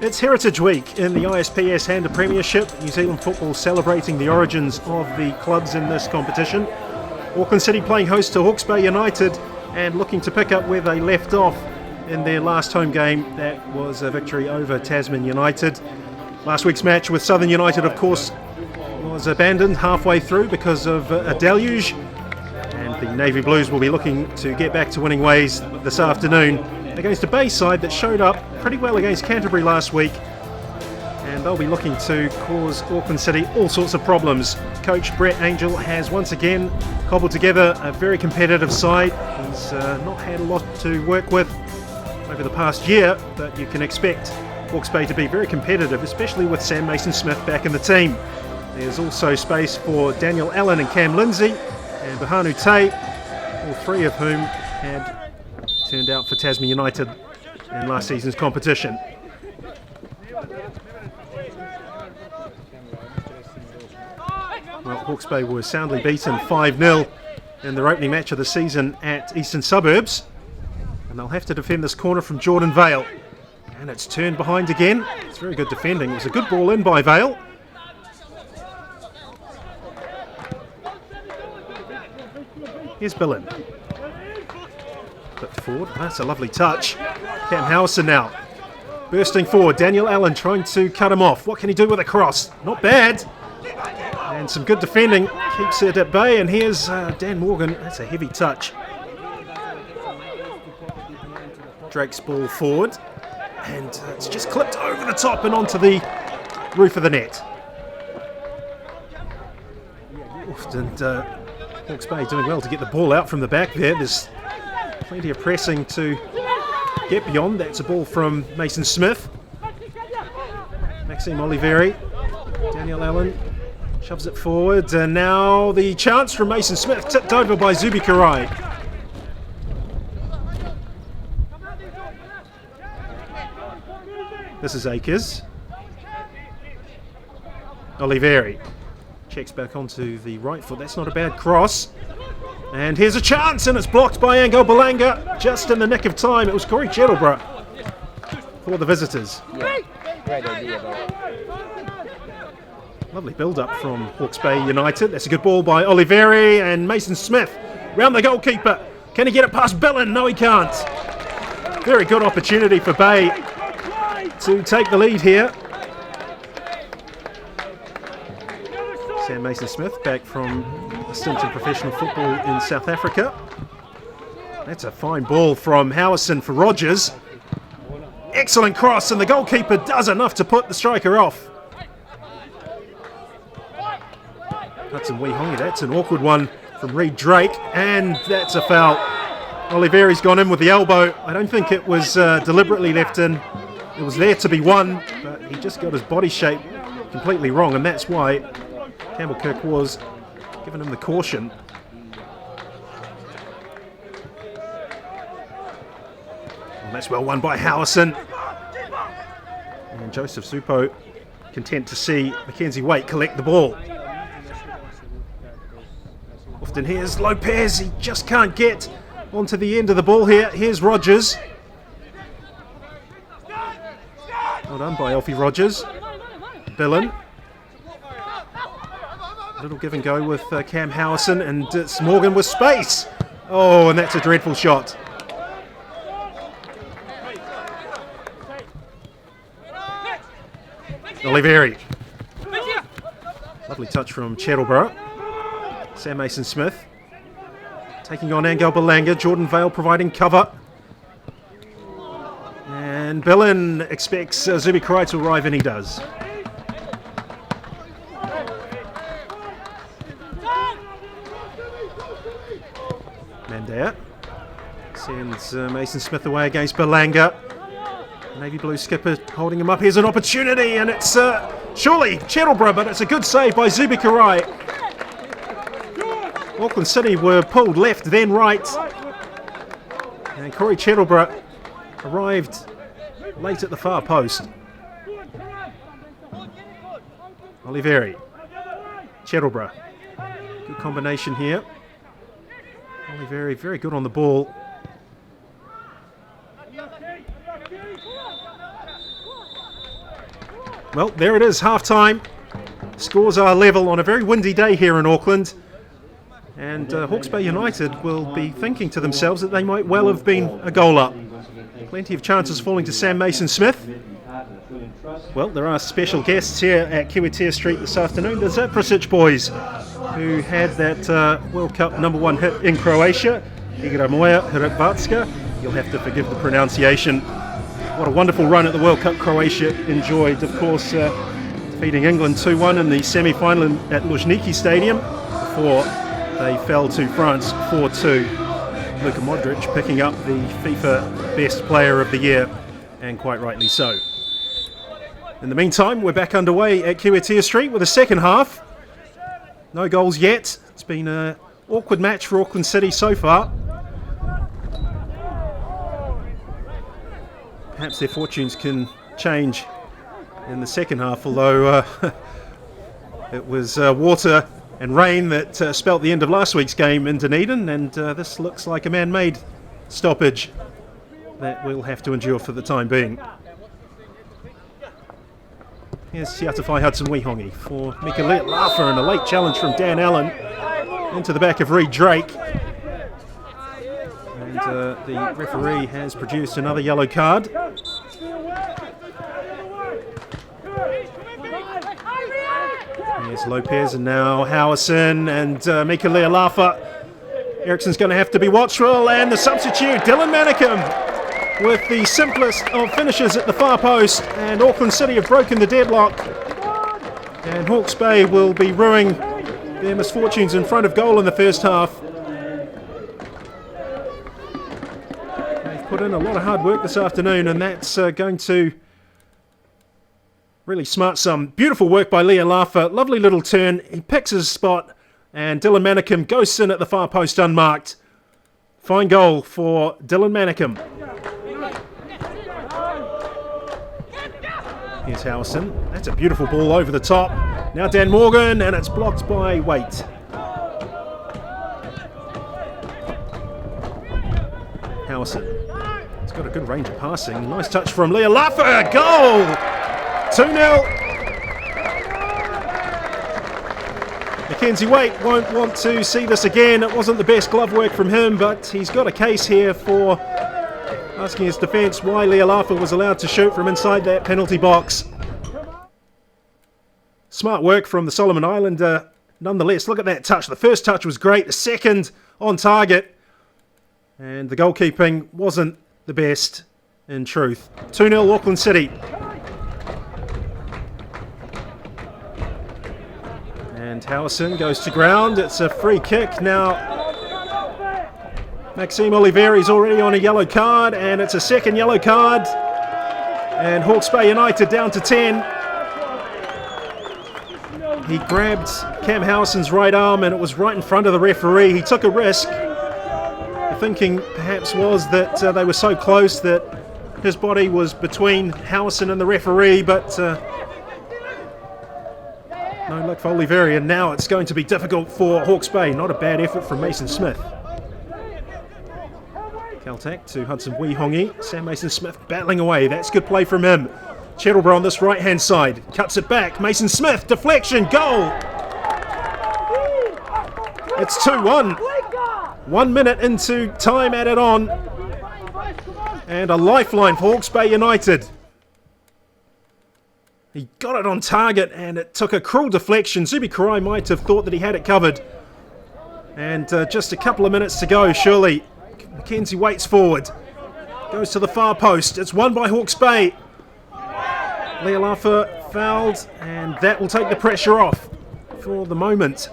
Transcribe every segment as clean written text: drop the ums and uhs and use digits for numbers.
It's Heritage Week in the ISPS Handa Premiership. New Zealand football celebrating the origins of the clubs in this competition. Auckland City playing host to Hawke's Bay United and looking to pick up where they left off in their last home game. That was a victory over Tasman United. Last week's match with Southern United, of course, was abandoned halfway through because of a deluge. And the Navy Blues will be looking to get back to winning ways this afternoon against a Bay side that showed up pretty well against Canterbury last week, and they'll be looking to cause Auckland City all sorts of problems. Coach Brett Angel has once again cobbled together a very competitive side. He's not had a lot to work with over the past year, but you can expect Hawke's Bay to be very competitive, especially with Sam Mason-Smith back in the team. There's also space for Daniel Allen and Cam Lindsay and Bahanu Tay, all three of whom had turned out for Tasman United in last season's competition. Well, Hawke's Bay were soundly beaten 5-0 in their opening match of the season at Eastern Suburbs, and they'll have to defend this corner from Jordan Vale. And it's turned behind again. It's very good defending. It was a good ball in by Vale. Here's Billen. Flipped forward. That's a lovely touch. Cam Howison now bursting forward. Daniel Allen trying to cut him off. What can he do with a cross? Not bad. And some good defending. Keeps it at bay. And here's Dan Morgan. That's a heavy touch. Drake's ball forward. And it's just clipped over the top and onto the roof of the net. And Hawke's Bay doing well to get the ball out from the back there. There's plenty of pressing to get beyond. That's a ball from Mason-Smith. Maxime Oliveri. Daniel Allen shoves it forward. And now the chance from Mason-Smith, tipped over by Zubi Karai. This is Akers. Oliveri checks back onto the right foot. That's not a bad cross. And here's a chance, and it's blocked by Angel Balanga just in the nick of time. It was Corey Chettlebrooke for the visitors. Yeah, great idea, Lovely build-up from Hawke's Bay United. That's a good ball by Oliveri, and Mason-Smith round the goalkeeper. Can he get it past Billen? No, he can't. Very good opportunity for Bay to take the lead here. Sam Mason-Smith back from a stint in professional football in South Africa. That's a fine ball from Howison for Rogers. Excellent cross, and the goalkeeper does enough to put the striker off. Hudson Wihongi, that's an awkward one from Reed Drake, and that's a foul. Oliveri's gone in with the elbow. I don't think it was deliberately left in. It was there to be won, but he just got his body shape completely wrong, and that's why Campbell Kirk was giving him the caution. And that's well won by Howison. And Joseph Zupo content to see Mackenzie Waite collect the ball. Often here's Lopez. He just can't get onto the end of the ball here. Here's Rogers. Well done by Elfie Rogers. Billen. A little give and go with Cam Howison, and it's Morgan with space. Oh, and that's a dreadful shot. Oliveri. Lovely touch from Chettlebrooke. Sam Mason-Smith taking on Angel Balanga. Jordan Vale providing cover. And Billen expects Zubi Karai to arrive, and he does. Mandea sends Mason-Smith away against Balanga. Navy Blue skipper holding him up. Here's an opportunity, and it's surely Chettlebrooke, but it's a good save by Zubi Karai. Auckland City were pulled left, then right. And Corey Chettlebrooke arrived late at the far post. Oliveri. Chettlebrooke. Good combination here. Oliveri very good on the ball. Well, there it is, half-time. Scores are level on a very windy day here in Auckland. And Hawke's Bay United will be thinking to themselves that they might well have been a goal up. Plenty of chances falling to Sam Mason-Smith. Well, there are special guests here at Kiwitea Street this afternoon. The Zaprasic boys, who had that World Cup #1 hit in Croatia. Igra Moja Hrvatska. You'll have to forgive the pronunciation. What a wonderful run at the World Cup Croatia enjoyed, of course, defeating England 2-1 in the semi-final at Luzhniki Stadium before they fell to France 4-2. Luka Modric picking up the FIFA Best Player of the Year, and quite rightly so. In the meantime, we're back underway at Kiwitea Street with the second half. No goals yet. It's been an awkward match for Auckland City so far. Perhaps their fortunes can change in the second half, although it was water and rain that spelt the end of last week's game in Dunedin, and this looks like a man-made stoppage that we'll have to endure for the time being. Here's Siatafai Hudson-Wihongi for Mika Lafa, and a late challenge from Dan Allen into the back of Reed Drake. And the referee has produced another yellow card. Here's Lopez and now Howison and Mika Lafa. Ericsson's going to have to be watchful, and the substitute, Dylan Manicum, with the simplest of finishes at the far post, and Auckland City have broken the deadlock, and Hawke's Bay will be ruining their misfortunes in front of goal in the first half. They've put in a lot of hard work this afternoon, and that's going to really smart some. Beautiful work by Lea Lafa, lovely little turn, he picks his spot, and Dylan Manicum goes in at the far post unmarked. Fine goal for Dylan Manicum. Here's Howison. That's a beautiful ball over the top. Now Dan Morgan, and it's blocked by Waite. Howison. He's got a good range of passing. Nice touch from Lea Lafa. Goal! 2-0. Mackenzie Waite won't want to see this again. It wasn't the best glove work from him, but he's got a case here for asking his defence why Lea Lafa was allowed to shoot from inside that penalty box. Smart work from the Solomon Islander nonetheless. Look at that touch. The first touch was great. The second on target. And the goalkeeping wasn't the best in truth. 2-0 Auckland City. And Howison goes to ground. It's a free kick now. Maxime Oliveri's already on a yellow card, and it's a second yellow card. And Hawke's Bay United down to 10. He grabbed Cam Howison's right arm, and it was right in front of the referee. He took a risk. The thinking perhaps was that they were so close that his body was between Howison and the referee, but no luck for Oliveri, and now it's going to be difficult for Hawke's Bay. Not a bad effort from Mason Smith. Caltac to Hudson-Wihongi. Sam Mason-Smith battling away. That's good play from him. Cheddleborough on this right-hand side. Cuts it back. Mason-Smith. Deflection. Goal. It's 2-1. 1 minute into time added on. And a lifeline for Hawke's Bay United. He got it on target, and it took a cruel deflection. Zubi Karai might have thought that he had it covered. And just a couple of minutes to go, surely. Mackenzie waits forward. Goes to the far post. It's won by Hawke's Bay. Lea Lafa fouled, and that will take the pressure off for the moment.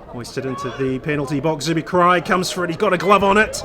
Hoisted into the penalty box. Zubi Karai comes for it. He's got a glove on it.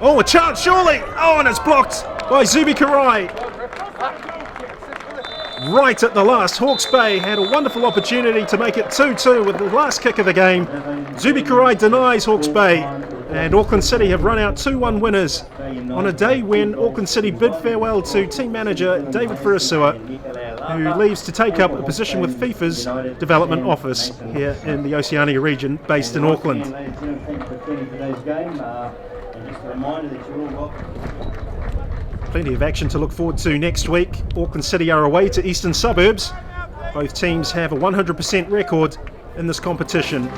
Oh, a chance, surely! Oh, and it's blocked by Zubi Karai. Right at the last, Hawke's Bay had a wonderful opportunity to make it 2-2 with the last kick of the game. Zubi Karai denies Hawke's Bay, and Auckland City have run out 2-1 winners on a day when Auckland City bid farewell to team manager David Furusawa, who leaves to take up a position with FIFA's development office here in the Oceania region, based in Auckland. reminder that you're all welcome. Plenty of action to look forward to next week. Auckland City are away to Eastern Suburbs. Both teams have a 100% record in this competition.